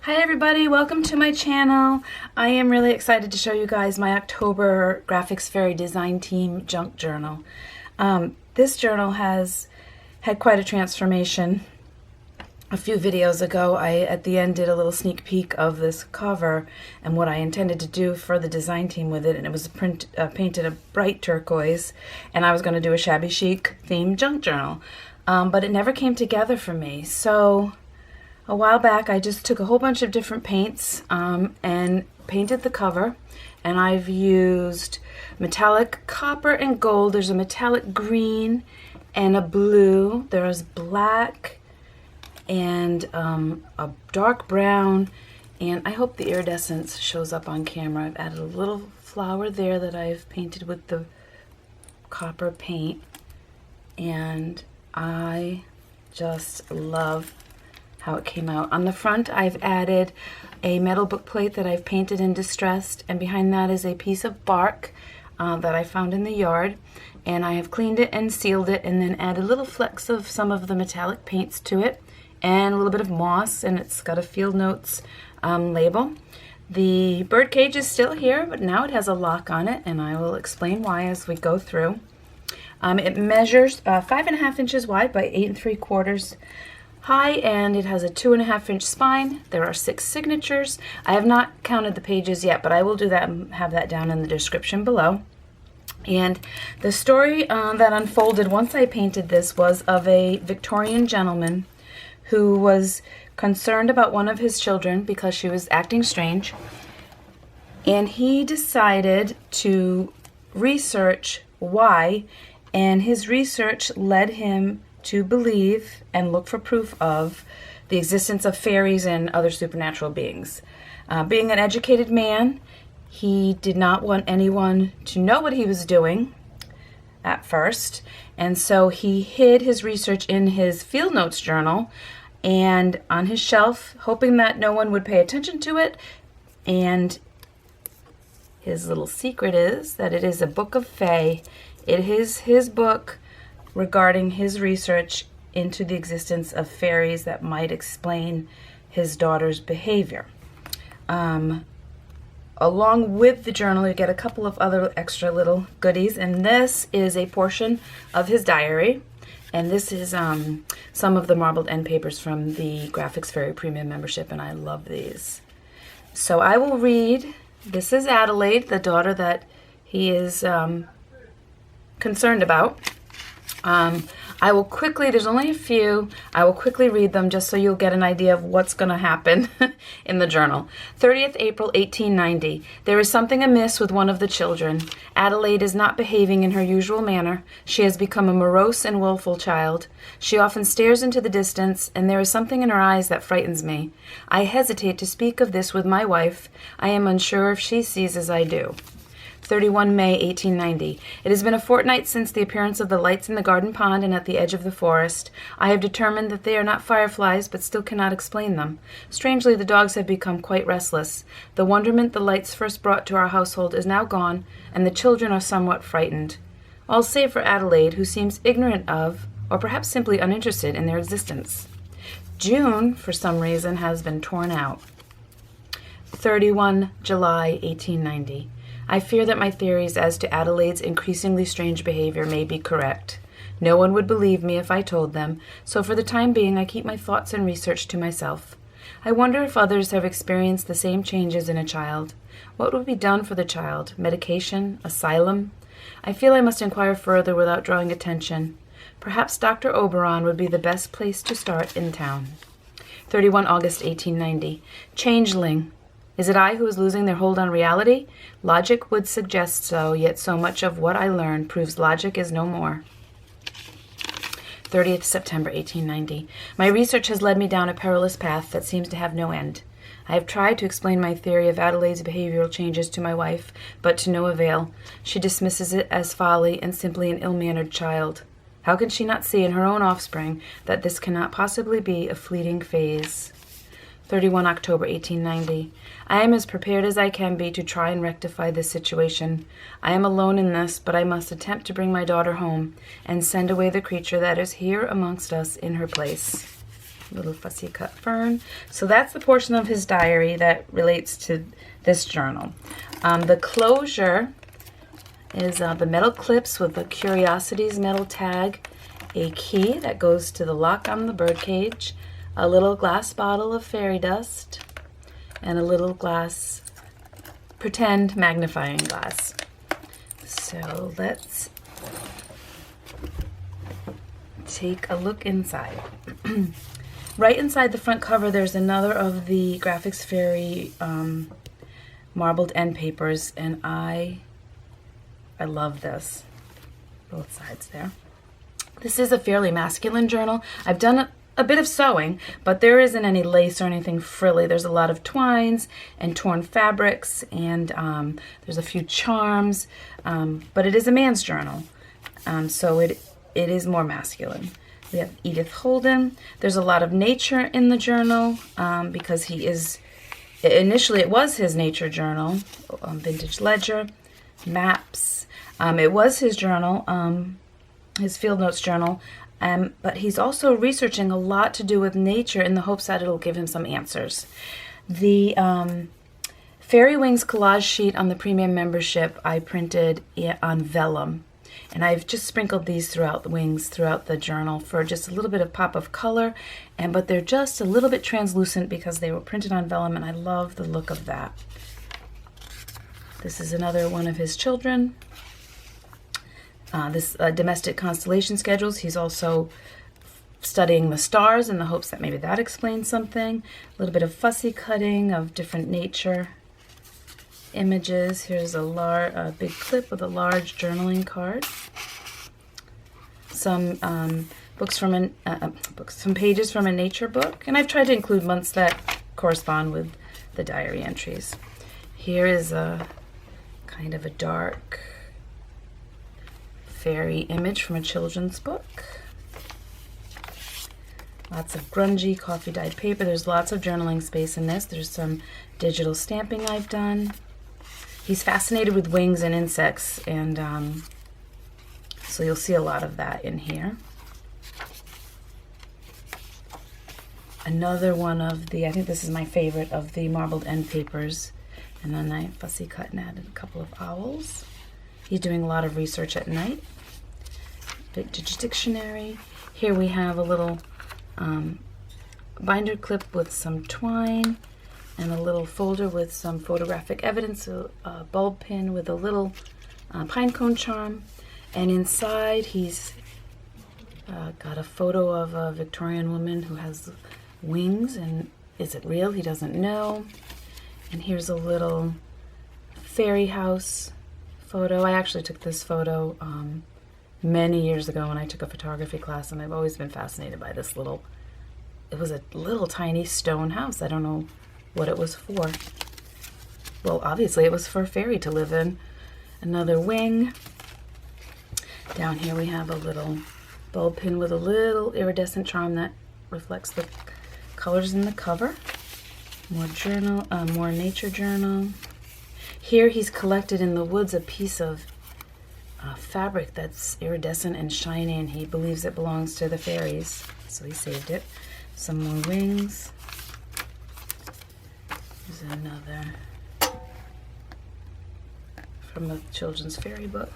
Hi everybody, welcome to my channel. I am really excited to show you guys my October Graphics Fairy Design Team Junk Journal. This journal has had quite a transformation. A few videos ago, I at the end did a little sneak peek of this cover and what I intended to do for the design team with it, and it was painted a bright turquoise, and I was going to do a shabby chic themed junk journal. But it never came together for me, so a while back I just took a whole bunch of different paints and painted the cover, and I've used metallic copper and gold. There's a metallic green and a blue. There's black and a dark brown, and I hope the iridescence shows up on camera. I've added a little flower there that I've painted with the copper paint, and I just love how it came out. On the front, I've added a metal book plate that I've painted in distressed, and behind that is a piece of bark that I found in the yard, and I have cleaned it and sealed it and then added little flecks of some of the metallic paints to it and a little bit of moss, and it's got a Field Notes label. The bird cage is still here, but now it has a lock on it, and I will explain why as we go through. It measures 5.5 inches wide by 8 3/4 high, and it has a 2.5 inch spine. There are 6 signatures. I have not counted the pages yet, but I will do that and have that down in the description below. And the story that unfolded once I painted this was of a Victorian gentleman who was concerned about one of his children because she was acting strange, and he decided to research why, and his research led him to believe and look for proof of the existence of fairies and other supernatural beings. Being an educated man, he did not want anyone to know what he was doing at first, and so he hid his research in his Field Notes journal and on his shelf, hoping that no one would pay attention to it. And his little secret is that it is a book of Fae. It is his book regarding his research into the existence of fairies that might explain his daughter's behavior. Along with the journal, you get a couple of other extra little goodies, and this is a portion of his diary, and this is some of the marbled end papers from the Graphics Fairy Premium membership, and I love these. So I will read. This is Adelaide, the daughter that he is concerned about. I will quickly, there's only a few, I will quickly read them just so you'll get an idea of what's going to happen in the journal. 30th April 1890. There is something amiss with one of the children. Adelaide is not behaving in her usual manner. She has become a morose and willful child. She often stares into the distance, and there is something in her eyes that frightens me. I hesitate to speak of this with my wife. I am unsure if she sees as I do. 31 May 1890. It has been a fortnight since the appearance of the lights in the garden pond and at the edge of the forest. I have determined that they are not fireflies, but still cannot explain them. Strangely, the dogs have become quite restless. The wonderment the lights first brought to our household is now gone, and the children are somewhat frightened. All save for Adelaide, who seems ignorant of, or perhaps simply uninterested in their existence. June, for some reason, has been torn out. 31 July 1890. I fear that my theories as to Adelaide's increasingly strange behavior may be correct. No one would believe me if I told them, so for the time being I keep my thoughts and research to myself. I wonder if others have experienced the same changes in a child. What would be done for the child? Medication? Asylum? I feel I must inquire further without drawing attention. Perhaps Dr. Oberon would be the best place to start in town. 31 August 1890. Changeling. Is it I who is losing their hold on reality? Logic would suggest so, yet so much of what I learn proves logic is no more. 30th September 1890. My research has led me down a perilous path that seems to have no end. I have tried to explain my theory of Adelaide's behavioral changes to my wife, but to no avail. She dismisses it as folly and simply an ill-mannered child. How can she not see in her own offspring that this cannot possibly be a fleeting phase? 31 October 1890. I am as prepared as I can be to try and rectify this situation. I am alone in this, but I must attempt to bring my daughter home and send away the creature that is here amongst us in her place. Little fussy cut fern. So that's the portion of his diary that relates to this journal. The closure is the metal clips with the Curiosities metal tag, a key that goes to the lock on the birdcage, a little glass bottle of fairy dust, and a little glass pretend magnifying glass. So let's take a look inside. Right inside the front cover, there's another of the Graphics Fairy marbled end papers, and I love this. Both sides there. This is a fairly masculine journal. I've done a bit of sewing, but there isn't any lace or anything frilly. There's a lot of twines and torn fabrics, and there's a few charms, but it is a man's journal, so it is more masculine. We have Edith Holden. There's a lot of nature in the journal because initially it was his nature journal, vintage ledger, maps. It was his journal, his field notes journal, but he's also researching a lot to do with nature in the hopes that it'll give him some answers. The Fairy Wings collage sheet on the premium membership I printed on vellum. And I've just sprinkled these throughout the wings, throughout the journal for just a little bit of pop of color, but they're just a little bit translucent because they were printed on vellum, and I love the look of that. This is another one of his children. This domestic constellation schedules. He's also studying the stars in the hopes that maybe that explains something. A little bit of fussy cutting of different nature images. Here's a big clip with a large journaling card. Some some pages from a nature book, and I've tried to include months that correspond with the diary entries. Here is a kind of a dark fairy image from a children's book. Lots of grungy coffee dyed paper. There's lots of journaling space in this. There's some digital stamping I've done. He's fascinated with wings and insects, and so you'll see a lot of that in here. Another one of the, I think this is my favorite, of the marbled end papers. And then I fussy cut and added a couple of owls. He's doing a lot of research at night. Vintage dictionary. Here we have a little binder clip with some twine, and a little folder with some photographic evidence, a bulb pin with a little pine cone charm, and inside he's got a photo of a Victorian woman who has wings, and is it real? He doesn't know. And here's a little fairy house photo. I actually took this photo many years ago when I took a photography class, and I've always been fascinated by this it was a little tiny stone house. I don't know what it was for. Well, obviously it was for a fairy to live in. Another wing. Down here we have a little bulb pin with a little iridescent charm that reflects the colors in the cover. More journal, more nature journal. Here he's collected in the woods a piece of fabric that's iridescent and shiny, and he believes it belongs to the fairies, so he saved it. Some more wings. There's another from a children's fairy book.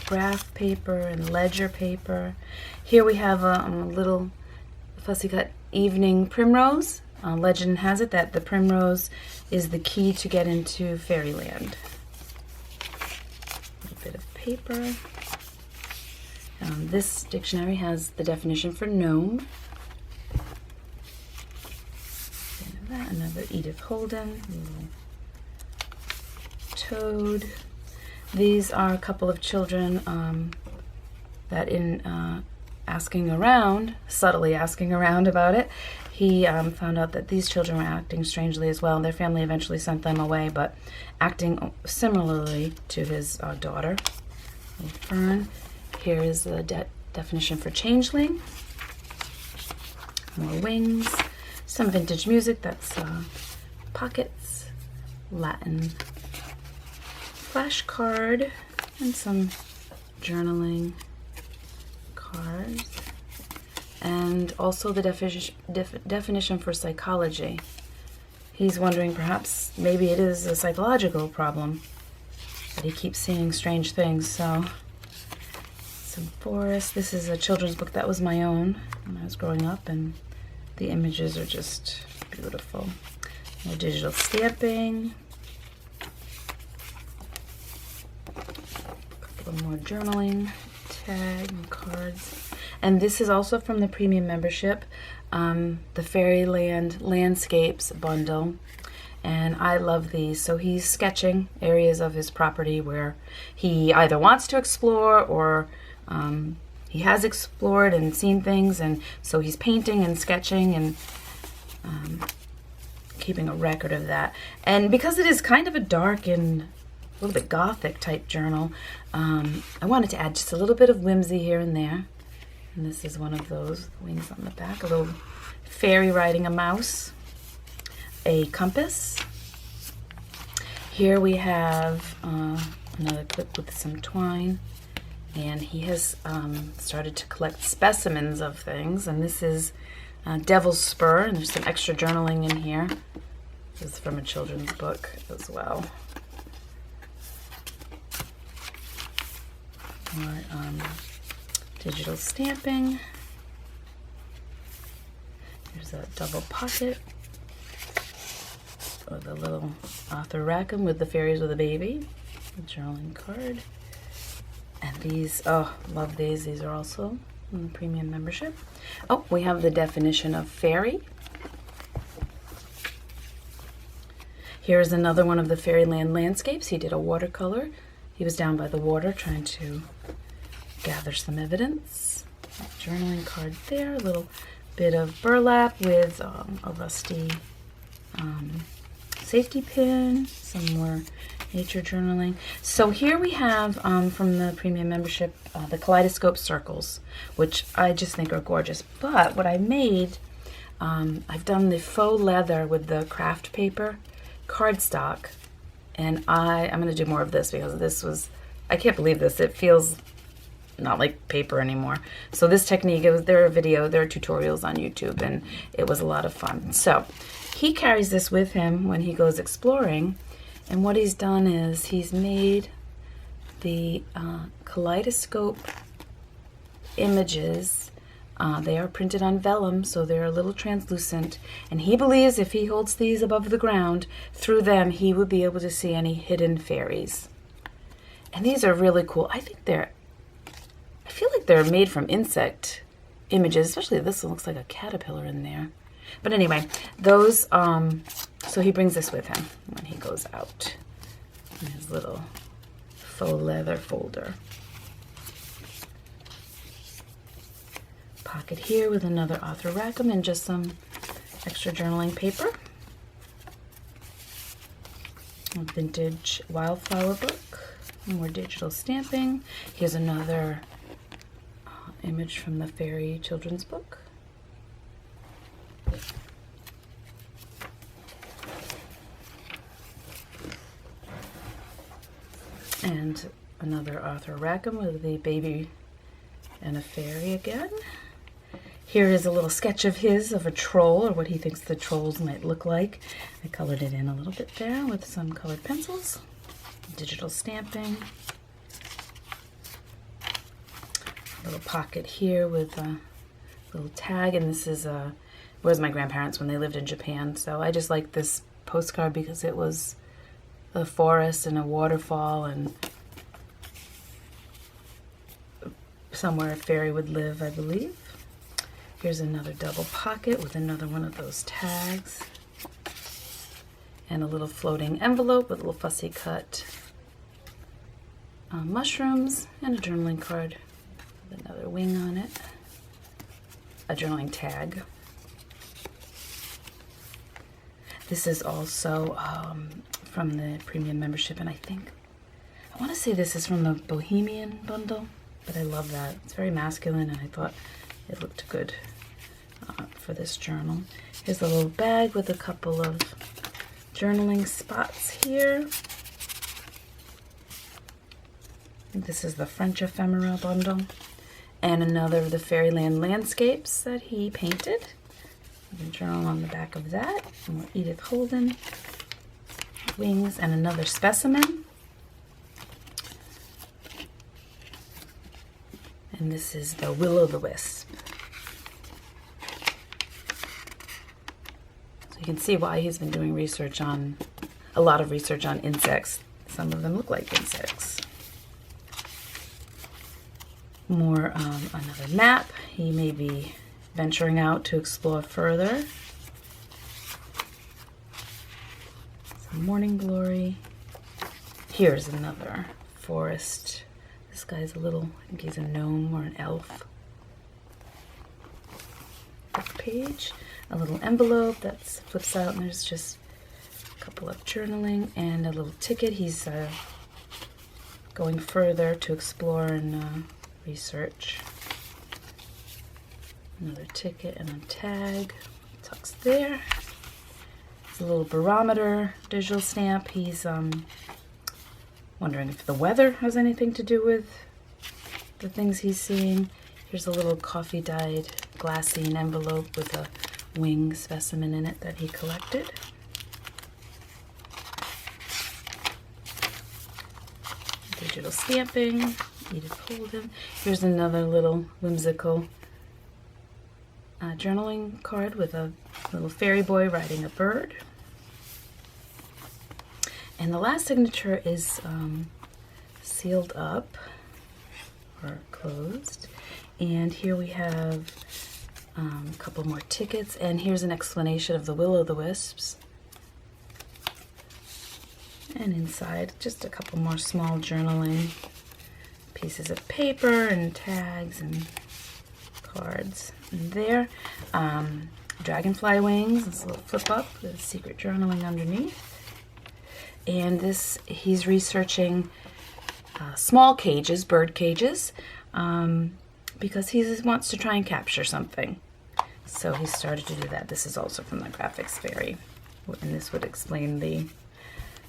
Graph paper and ledger paper. Here we have a little fussy cut evening primrose. Legend has it that the primrose is the key to get into fairyland. A little bit of paper. This dictionary has the definition for gnome. Another Edith Holden, little toad. These are a couple of children that in asking around, subtly asking around about it, he found out that these children were acting strangely as well. Their family eventually sent them away, but acting similarly to his daughter. Little fern. Here is the definition for changeling. More wings. Some vintage music, that's pockets, Latin flashcard, and some journaling cards. and also the definition for psychology. He's wondering perhaps maybe it is a psychological problem, but he keeps seeing strange things. So some forest. This is a children's book that was my own when I was growing up, and the images are just beautiful. More digital stamping. A couple more journaling, tag, and cards. And this is also from the premium membership, the Fairyland Landscapes bundle. And I love these. So he's sketching areas of his property where he either wants to explore or he has explored and seen things, and so he's painting and sketching and keeping a record of that. And because it is kind of a dark and a little bit gothic type journal, I wanted to add just a little bit of whimsy here and there. And this is one of those wings on the back, a little fairy riding a mouse, a compass. Here we have another clip with some twine, and he has started to collect specimens of things, and this is Devil's Spur, and there's some extra journaling in here. This is from a children's book as well. More digital stamping. There's a double pocket with a little author rackham with the fairies with a baby. A journaling card. And these, oh, love these. These are also in the premium membership. Oh, we have the definition of fairy. Here's another one of the Fairyland landscapes. He did a watercolor. He was down by the water trying to gather some evidence. A journaling card there, a little bit of burlap with a rusty safety pin, some more nature journaling. So here we have from the premium membership the kaleidoscope circles, which I just think are gorgeous. But what I made, I've done the faux leather with the craft paper cardstock, and I'm going to do more of this because this was, I can't believe this, it feels not like paper anymore. So this technique, there are tutorials on YouTube, and it was a lot of fun. So he carries this with him when he goes exploring, and what he's done is he's made the kaleidoscope images. They are printed on vellum, so they're a little translucent, and he believes if he holds these above the ground, through them he would be able to see any hidden fairies. And these are really cool. I feel like they're made from insect images, especially this one looks like a caterpillar in there. But anyway, those, so he brings this with him when he goes out in his little faux leather folder. Pocket here with another author rackham and just some extra journaling paper. A vintage wildflower book, more digital stamping. Here's another image from the fairy children's book. And another author rackham with the baby and a fairy again. Here is a little sketch of his of a troll, or what he thinks the trolls might look like. I colored it in a little bit there with some colored pencils. Digital stamping. A little pocket here with a little tag, and this is where's my grandparents when they lived in Japan. So I just like this postcard because it was a forest and a waterfall and somewhere a fairy would live, I believe. Here's another double pocket with another one of those tags. And a little floating envelope with a little fussy cut mushrooms and a journaling card with another wing on it. A journaling tag. This is also from the premium membership, and I want to say this is from the Bohemian bundle, but I love that. It's very masculine, and I thought it looked good for this journal. Here's a little bag with a couple of journaling spots here. I think this is the French ephemera bundle. and another of the Fairyland landscapes that he painted. You can journal on the back of that. More Edith Holden wings, and another specimen. And this is the Will-o'-the-Wisp. So you can see why he's been doing research on, a lot of research on insects. Some of them look like insects. More, another map. He may be venturing out to explore further. Some morning glory. Here's another forest. This guy's a little, I think he's a gnome or an elf. Book page, a little envelope that flips out, and there's just a couple of journaling and a little ticket. He's going further to explore and research. Another ticket and a tag tucked there. It's a little barometer digital stamp. He's wondering if the weather has anything to do with the things he's seeing. Here's a little coffee dyed glassine envelope with a wing specimen in it that he collected. Digital stamping, Edith Holden. Here's another little whimsical journaling card with a little fairy boy riding a bird. And the last signature is sealed up or closed. And here we have a couple more tickets. And here's an explanation of the Will-o'-the-Wisps. And inside, just a couple more small journaling pieces of paper and tags and cards. And there, dragonfly wings, this little flip up, the secret journaling underneath. And this, he's researching small cages, bird cages, because he wants to try and capture something. So he started to do that. This is also from the Graphics Fairy. And this would explain the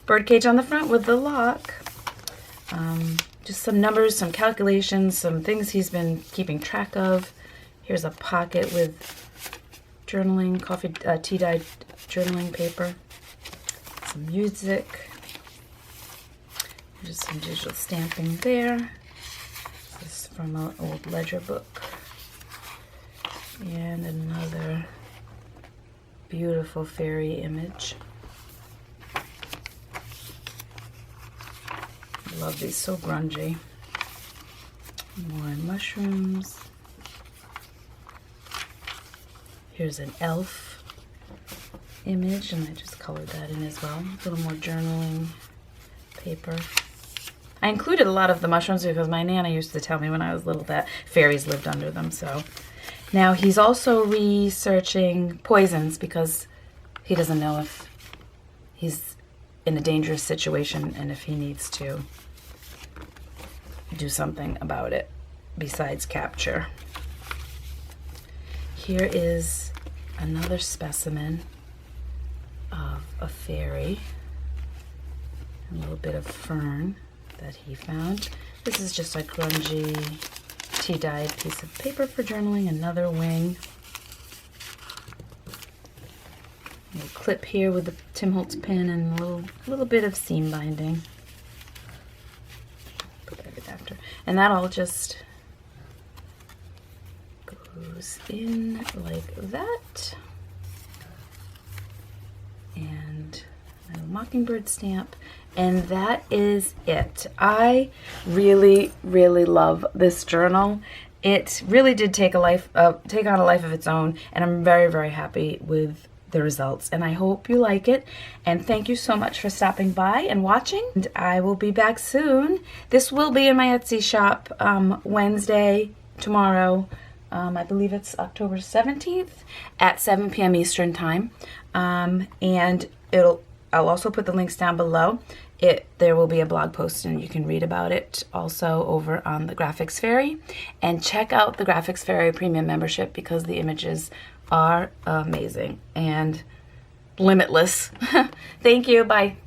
bird cage on the front with the lock. Just some numbers, some calculations, some things he's been keeping track of. Here's a pocket with journaling, tea-dyed journaling paper. Some music. Just some digital stamping there. This is from an old ledger book. And another beautiful fairy image. I love these, so grungy. More mushrooms. Here's an elf image, and I just colored that in as well. A little more journaling paper. I included a lot of the mushrooms because my Nana used to tell me when I was little that fairies lived under them. So now he's also researching poisons because he doesn't know if he's in a dangerous situation and if he needs to do something about it besides capture. Here is another specimen of a fairy. A little bit of fern that he found. This is just a grungy tea-dyed piece of paper for journaling. Another wing. A little clip here with the Tim Holtz pin and a little bit of seam binding. Put that in after. And that all just goes in like that. And a mockingbird stamp. And that is it. I really, really love this journal. It really did take on a life of its own, and I'm very, very happy with the results. And I hope you like it. And thank you so much for stopping by and watching. And I will be back soon. This will be in my Etsy shop Wednesday, tomorrow. I believe it's October 17th at 7 p.m. Eastern Time. And I'll also put the links down below. There will be a blog post and you can read about it also over on the Graphics Fairy. And check out the Graphics Fairy Premium membership because the images are amazing and limitless. Thank you. Bye.